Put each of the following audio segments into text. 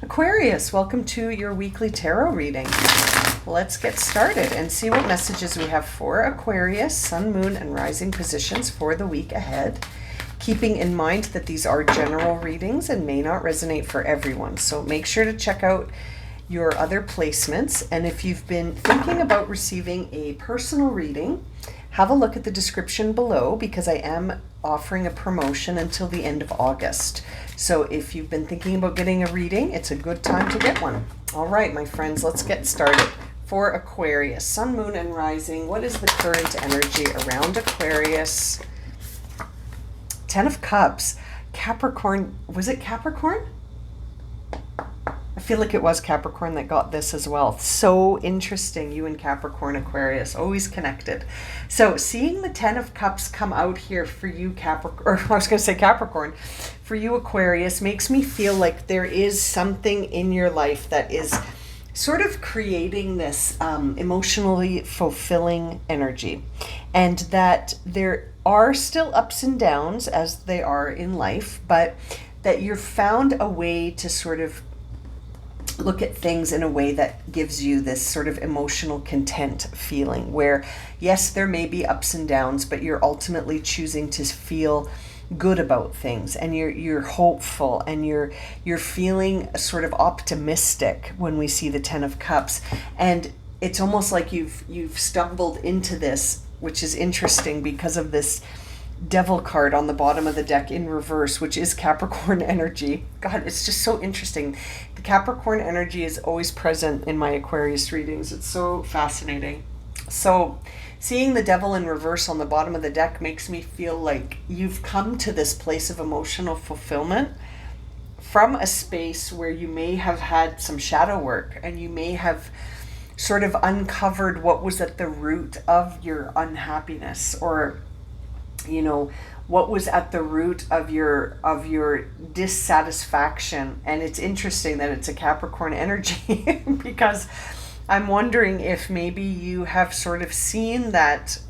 Aquarius, welcome to your weekly tarot reading. Let's get started and see what messages we have for Aquarius, Sun, Moon, and Rising positions for the week ahead. Keeping in mind that these are general readings and may not resonate for everyone. So make sure to check out your other placements. And if you've been thinking about receiving a personal reading, have a look at the description below because I am offering a promotion until the end of August. So if you've been thinking about getting a reading, it's a good time to get one. All right, my friends, let's get started. For Aquarius, Sun, Moon, and Rising, what is the current energy around Aquarius? Ten of Cups, Capricorn, was it Capricorn? I feel like it was Capricorn that got this as well. So interesting, you and Capricorn, Aquarius, always connected. So seeing the Ten of Cups come out here for you, Capricorn, or I was going to say Capricorn, for you, Aquarius, makes me feel like there is something in your life that is sort of creating this emotionally fulfilling energy, and that there are still ups and downs as they are in life, but that you've found a way to sort of look at things in a way that gives you this sort of emotional content feeling where, yes, there may be ups and downs, but you're ultimately choosing to feel good about things, and you're hopeful, and you're feeling sort of optimistic when we see the Ten of Cups. And it's almost like you've stumbled into this, which is interesting because of this Devil card on the bottom of the deck in reverse, which is Capricorn energy. God, it's just so interesting. The Capricorn energy is always present in my Aquarius readings. It's so fascinating. So seeing the Devil in reverse on the bottom of the deck makes me feel like you've come to this place of emotional fulfillment from a space where you may have had some shadow work, and you may have sort of uncovered what was at the root of your unhappiness, or what was at the root of your dissatisfaction. And it's interesting that it's a Capricorn energy because I'm wondering if maybe you have sort of seen that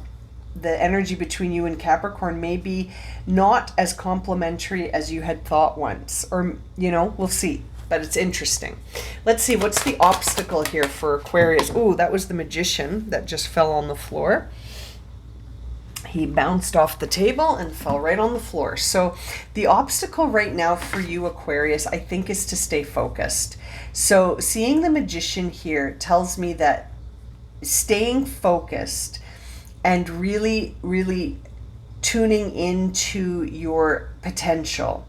the energy between you and Capricorn may be not as complementary as you had thought once, or we'll see. But it's interesting. Let's see, what's the obstacle here for Aquarius? Oh, that was the Magician that just fell on the floor. He bounced off the table and fell right on the floor. So the obstacle right now for you, Aquarius, I think is to stay focused. So seeing the Magician here tells me that staying focused and really, really tuning into your potential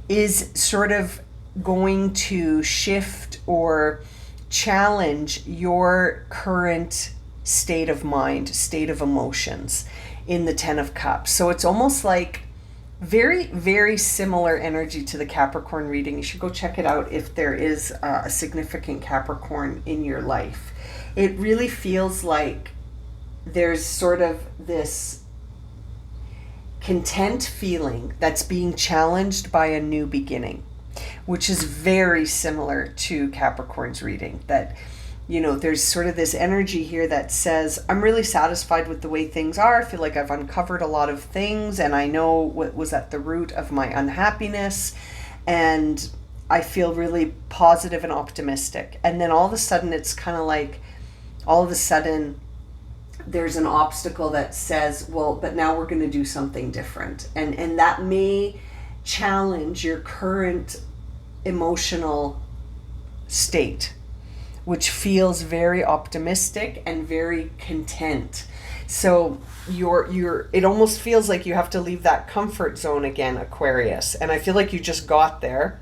is sort of going to shift or challenge your current state of mind, state of emotions in the Ten of Cups. So it's almost like very, very similar energy to the Capricorn reading. You should go check it out if there is a significant Capricorn in your life. It really feels like there's sort of this content feeling that's being challenged by a new beginning, which is very similar to Capricorn's reading. That there's sort of this energy here that says, I'm really satisfied with the way things are. I feel like I've uncovered a lot of things, and I know what was at the root of my unhappiness, and I feel really positive and optimistic. And then all of a sudden, it's kind of like, all of a sudden, there's an obstacle that says, well, but now we're going to do something different. And that may challenge your current emotional state, which feels very optimistic and very content. So it almost feels like you have to leave that comfort zone again, Aquarius. And I feel like you just got there,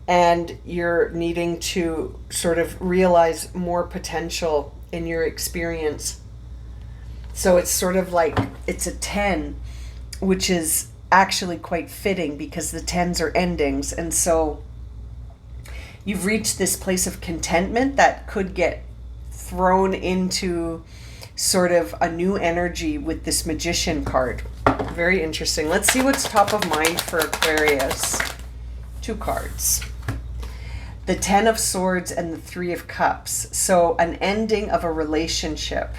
and you're needing to sort of realize more potential in your experience. So it's sort of like it's a 10, which is actually quite fitting because the 10s are endings. And so you've reached this place of contentment that could get thrown into sort of a new energy with this Magician card. Very interesting. Let's see what's top of mind for Aquarius. 2 cards. The 10 of Swords and the 3 of Cups. So an ending of a relationship.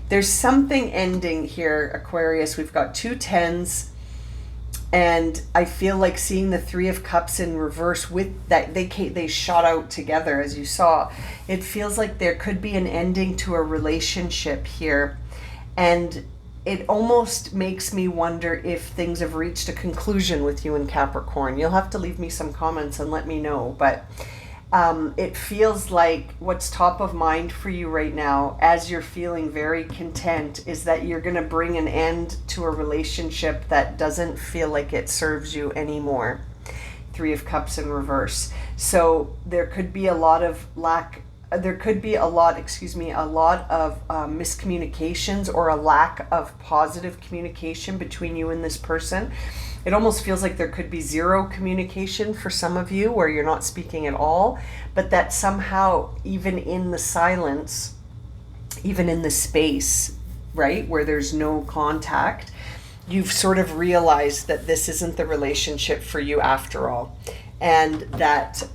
There's something ending here, Aquarius. We've got 2 10s. And I feel like seeing the Three of Cups in reverse with that, they shot out together, as you saw. It feels like there could be an ending to a relationship here. And it almost makes me wonder if things have reached a conclusion with you in Capricorn. You'll have to leave me some comments and let me know. But it feels like what's top of mind for you right now, as you're feeling very content, is that you're going to bring an end to a relationship that doesn't feel like it serves you anymore. Three of Cups in reverse. So there could be a lot of miscommunications, or a lack of positive communication between you and this person. It almost feels like there could be zero communication for some of you, where you're not speaking at all, but that somehow, even in the silence, even in the space, right, where there's no contact, you've sort of realized that this isn't the relationship for you after all. And that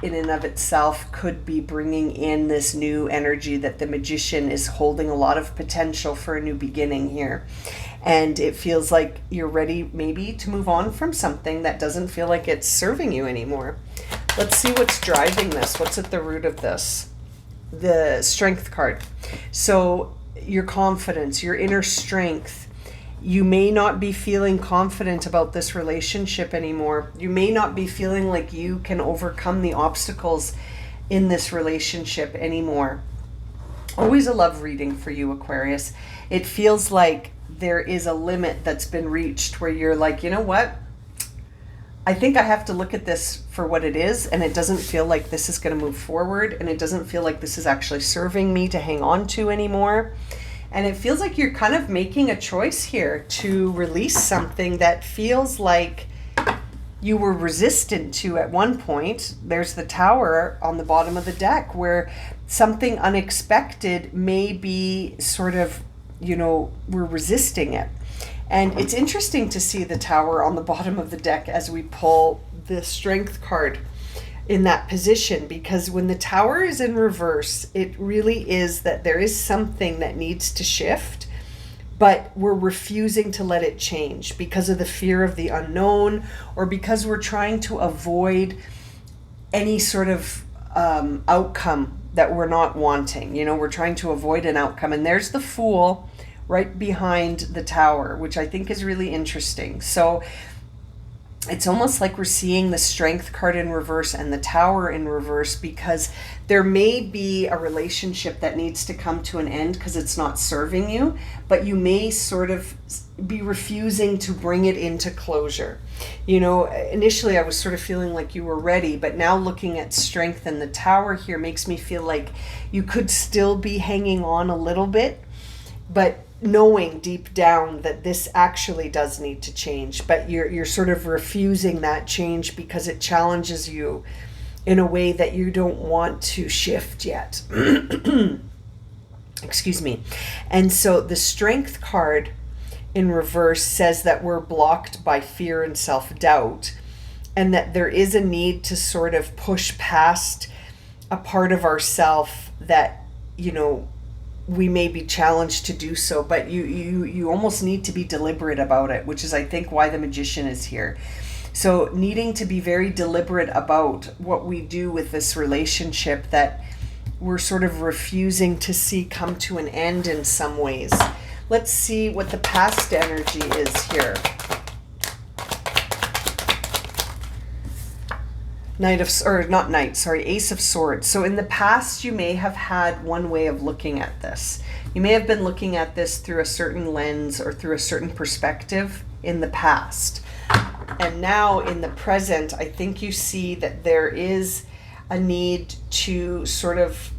in and of itself could be bringing in this new energy, that the Magician is holding a lot of potential for a new beginning here. And it feels like you're ready maybe to move on from something that doesn't feel like it's serving you anymore. Let's see what's driving this. What's at the root of this? The Strength card. So your confidence, your inner strength. You may not be feeling confident about this relationship anymore. You may not be feeling like you can overcome the obstacles in this relationship anymore. Always a love reading for you, Aquarius. It feels like there is a limit that's been reached where you're like, you know what? I think I have to look at this for what it is, and it doesn't feel like this is going to move forward, and it doesn't feel like this is actually serving me to hang on to anymore. And it feels like you're kind of making a choice here to release something that feels like you were resistant to at one point. There's the Tower on the bottom of the deck, where something unexpected may be sort of, we're resisting it. And it's interesting to see the Tower on the bottom of the deck as we pull the Strength card in that position, because when the Tower is in reverse, it really is that there is something that needs to shift, but we're refusing to let it change because of the fear of the unknown, or because we're trying to avoid any sort of outcome that we're not wanting. We're trying to avoid an outcome. And there's the Fool right behind the Tower, which I think is really interesting. So it's almost like we're seeing the Strength card in reverse and the Tower in reverse, because there may be a relationship that needs to come to an end because it's not serving you, but you may sort of be refusing to bring it into closure. Initially I was sort of feeling like you were ready, but now looking at Strength and the Tower here makes me feel like you could still be hanging on a little bit, but knowing deep down that this actually does need to change, but you're sort of refusing that change because it challenges you in a way that you don't want to shift yet. Excuse me. And so the Strength card in reverse says that we're blocked by fear and self-doubt, and that there is a need to sort of push past a part of ourself that, we may be challenged to do so, but you almost need to be deliberate about it, which is, I think, why the Magician is here. So needing to be very deliberate about what we do with this relationship that we're sort of refusing to see come to an end in some ways. Let's see what the past energy is here. Ace of Swords. So in the past, you may have had one way of looking at this. You may have been looking at this through a certain lens or through a certain perspective in the past. And now in the present, I think you see that there is a need to sort of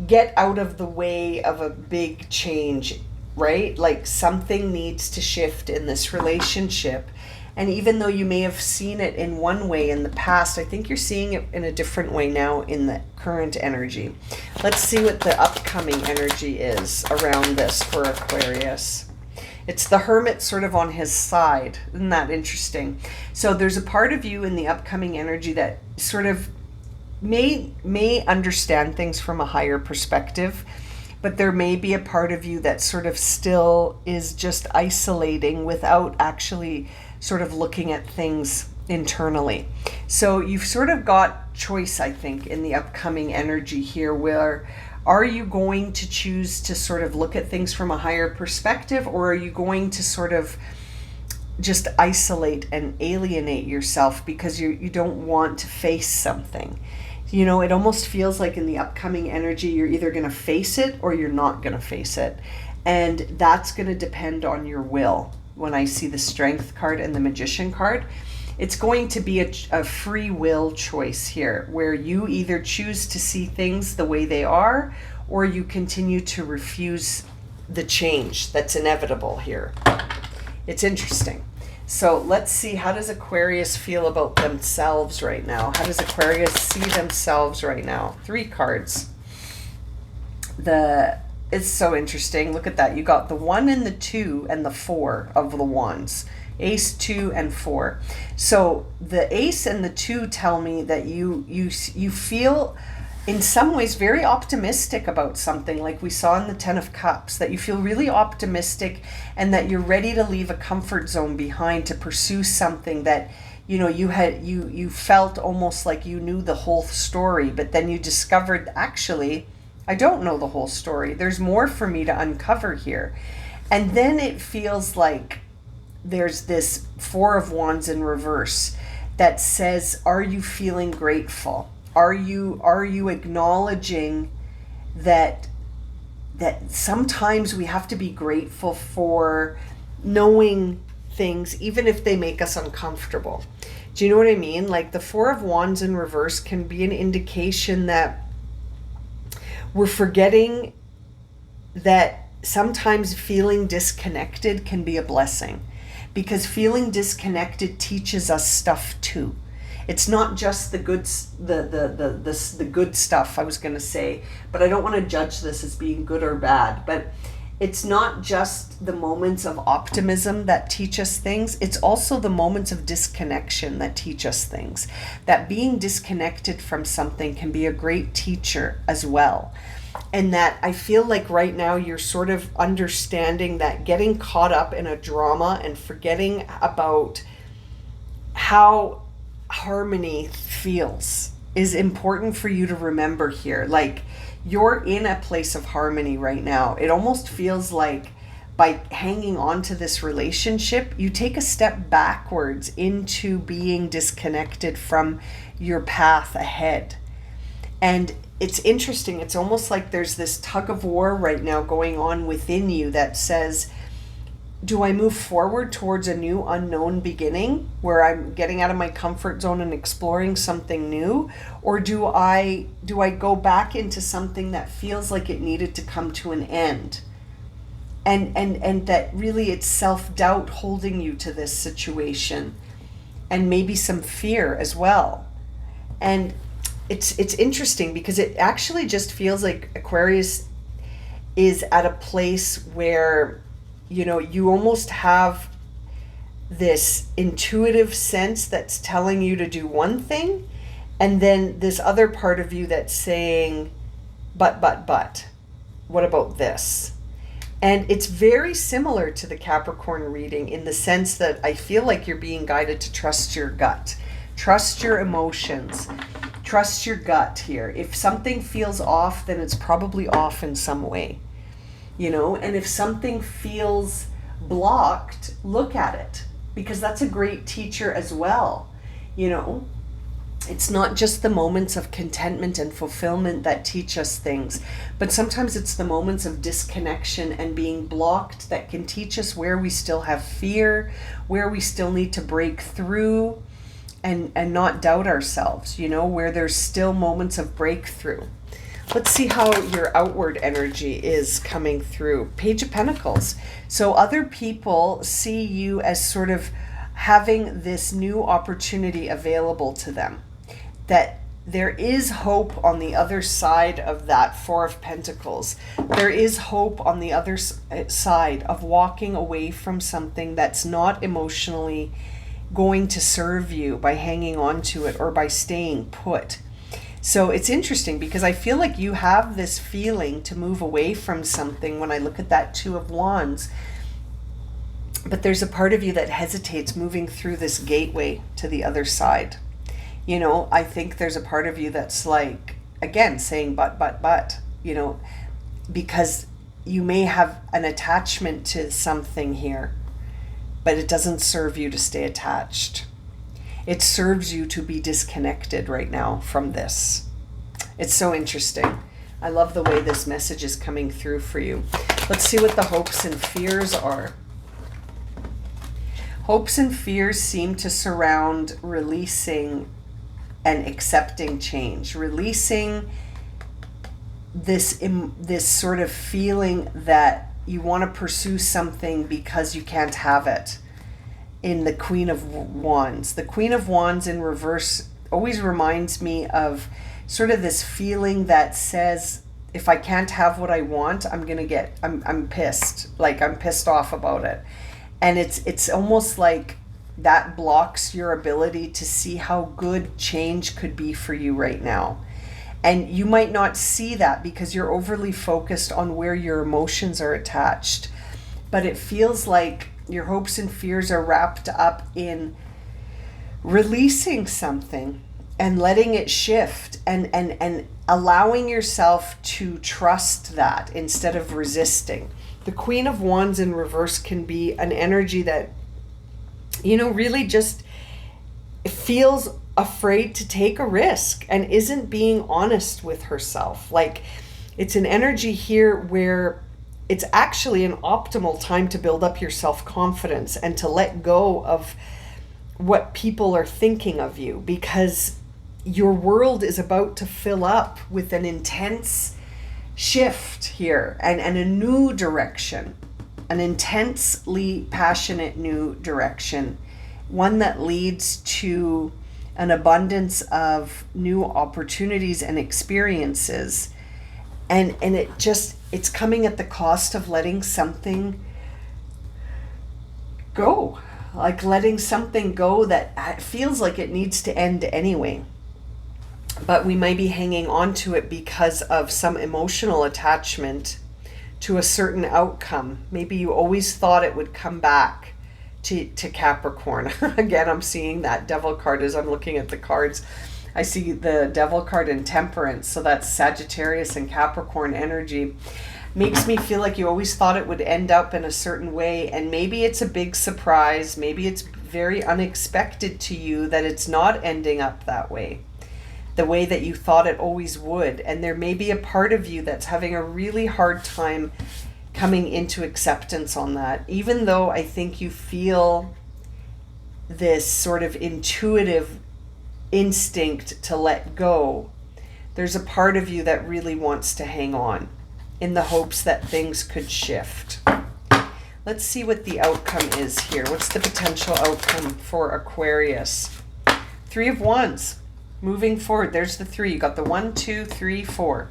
get out of the way of a big change, right? Like something needs to shift in this relationship. And even though you may have seen it in one way in the past, I think you're seeing it in a different way now in the current energy. Let's see what the upcoming energy is around this for Aquarius. It's the Hermit sort of on his side. Isn't that interesting? So there's a part of you in the upcoming energy that sort of may understand things from a higher perspective, but there may be a part of you that sort of still is just isolating without actually sort of looking at things internally. So you've sort of got choice, I think, in the upcoming energy here, where are you going to choose to sort of look at things from a higher perspective, or are you going to sort of just isolate and alienate yourself because you don't want to face something? You know, it almost feels like in the upcoming energy, you're either going to face it or you're not going to face it. And that's going to depend on your will. When I see the Strength card and the Magician card, it's going to be a free will choice here, where you either choose to see things the way they are, or you continue to refuse the change that's inevitable here. It's interesting. So let's see, how does Aquarius feel about themselves right now? How does Aquarius see themselves right now? 3 cards. It's so interesting. Look at that. You got the 1 and the 2 and the 4 of the wands. Ace, 2, and 4. So the Ace and the 2 tell me that you feel in some ways very optimistic about something, like we saw in the 10 of Cups, that you feel really optimistic and that you're ready to leave a comfort zone behind to pursue something that, you know, you felt almost like you knew the whole story, but then you discovered, actually, I don't know the whole story. There's more for me to uncover here. And then it feels like there's this 4 of Wands in reverse that says, are you feeling grateful? Are you acknowledging that sometimes we have to be grateful for knowing things, even if they make us uncomfortable? Do you know what I mean? Like the 4 of Wands in reverse can be an indication that we're forgetting that sometimes feeling disconnected can be a blessing, because feeling disconnected teaches us stuff too. It's not just the good stuff, I was going to say, but I don't want to judge this as being good or bad. But it's not just the moments of optimism that teach us things. It's also the moments of disconnection that teach us things. That being disconnected from something can be a great teacher as well. And that I feel like right now you're sort of understanding that getting caught up in a drama and forgetting about how harmony feels is important for you to remember here. Like, you're in a place of harmony right now. It almost feels like by hanging on to this relationship, you take a step backwards into being disconnected from your path ahead. And it's interesting. It's almost like there's this tug of war right now going on within you that says, do I move forward towards a new unknown beginning where I'm getting out of my comfort zone and exploring something new? Or do I go back into something that feels like it needed to come to an end? And that really it's self-doubt holding you to this situation, and maybe some fear as well. And it's interesting because it actually just feels like Aquarius is at a place where, you know, you almost have this intuitive sense that's telling you to do one thing, and then this other part of you that's saying, but, what about this? And it's very similar to the Capricorn reading in the sense that I feel like you're being guided to trust your gut, trust your emotions, trust your gut here. If something feels off, then it's probably off in some way. You know, and if something feels blocked, look at it, because that's a great teacher as well. You know, it's not just the moments of contentment and fulfillment that teach us things, but sometimes it's the moments of disconnection and being blocked that can teach us where we still have fear, where we still need to break through and not doubt ourselves, you know, where there's still moments of breakthrough. Let's see how your outward energy is coming through. Page of Pentacles. So other people see you as sort of having this new opportunity available to them. That there is hope on the other side of that 4 of Pentacles. There is hope on the other side of walking away from something that's not emotionally going to serve you by hanging on to it or by staying put. So it's interesting because I feel like you have this feeling to move away from something when I look at that Two of Wands. But there's a part of you that hesitates moving through this gateway to the other side. You know, I think there's a part of you that's like, again, saying but, you know, because you may have an attachment to something here, but it doesn't serve you to stay attached. It serves you to be disconnected right now from this. It's so interesting. I love the way this message is coming through for you. Let's see what the hopes and fears are. Hopes and fears seem to surround releasing and accepting change. Releasing this sort of feeling that you want to pursue something because you can't have it. In the Queen of Wands. The Queen of Wands in reverse always reminds me of sort of this feeling that says, if I can't have what I want, I'm pissed. Like, I'm pissed off about it. And it's almost like that blocks your ability to see how good change could be for you right now. And you might not see that because you're overly focused on where your emotions are attached. But it feels like your hopes and fears are wrapped up in releasing something and letting it shift and allowing yourself to trust that instead of resisting. The Queen of Wands in reverse can be an energy that, you know, really just feels afraid to take a risk and isn't being honest with herself. Like, it's an energy here where it's actually an optimal time to build up your self-confidence and to let go of what people are thinking of you, because your world is about to fill up with an intense shift here and a new direction, an intensely passionate new direction, one that leads to an abundance of new opportunities and experiences. And it's coming at the cost of letting something go. Like letting something go that feels like it needs to end anyway. But we might be hanging on to it because of some emotional attachment to a certain outcome. Maybe you always thought it would come back to Capricorn. Again, I'm seeing that Devil card as I'm looking at the cards. I see the Devil card in Temperance, so that's Sagittarius and Capricorn energy. Makes me feel like you always thought it would end up in a certain way, and maybe it's a big surprise, maybe it's very unexpected to you that it's not ending up that way, the way that you thought it always would. And there may be a part of you that's having a really hard time coming into acceptance on that, even though I think you feel this sort of intuitive instinct to let go. There's a part of you that really wants to hang on in the hopes that things could shift. Let's see what the outcome is here. What's the potential outcome for Aquarius? Three of Wands. Moving forward, there's the three. You got the 1, 2, 3, 4.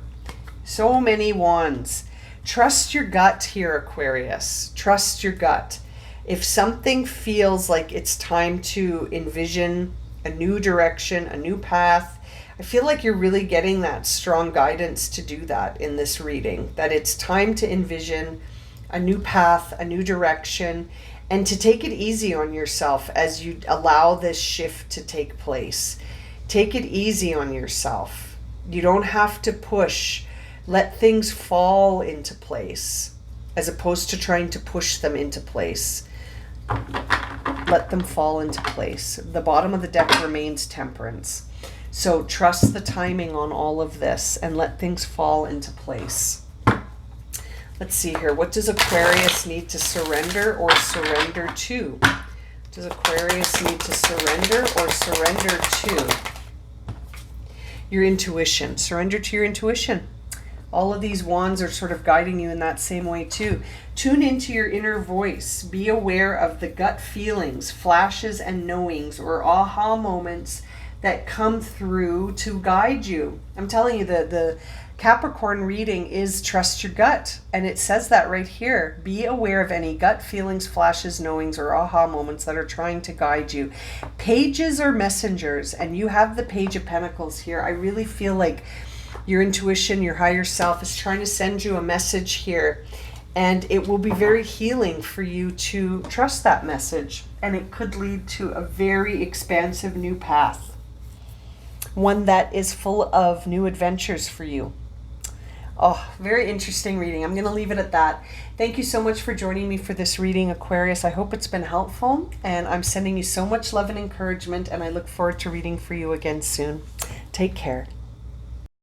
So many wands. Trust your gut here, Aquarius. Trust your gut. If something feels like it's time to envision a new direction, a new path, I feel like you're really getting that strong guidance to do that in this reading, that it's time to envision a new path, a new direction, and to take it easy on yourself as you allow this shift to take place. Take it easy on yourself. You don't have to push. Let things fall into place as opposed to trying to push them into place. Let them fall into place. The bottom of the deck remains Temperance. So trust the timing on all of this and let things fall into place. Let's see here. What does Aquarius need to surrender or surrender to? Does Aquarius need to surrender or surrender to? Your intuition. Surrender to your intuition. All of these wands are sort of guiding you in that same way too. Tune into your inner voice. Be aware of the gut feelings, flashes and knowings or aha moments that come through to guide you. I'm telling you that the Capricorn reading is trust your gut. And it says that right here. Be aware of any gut feelings, flashes, knowings, or aha moments that are trying to guide you. Pages are messengers, and you have the Page of Pentacles here. I really feel like your intuition, your higher self is trying to send you a message here. And it will be very healing for you to trust that message. And it could lead to a very expansive new path. One that is full of new adventures for you. Oh, very interesting reading. I'm going to leave it at that. Thank you so much for joining me for this reading, Aquarius. I hope it's been helpful, and I'm sending you so much love and encouragement, and I look forward to reading for you again soon. Take care.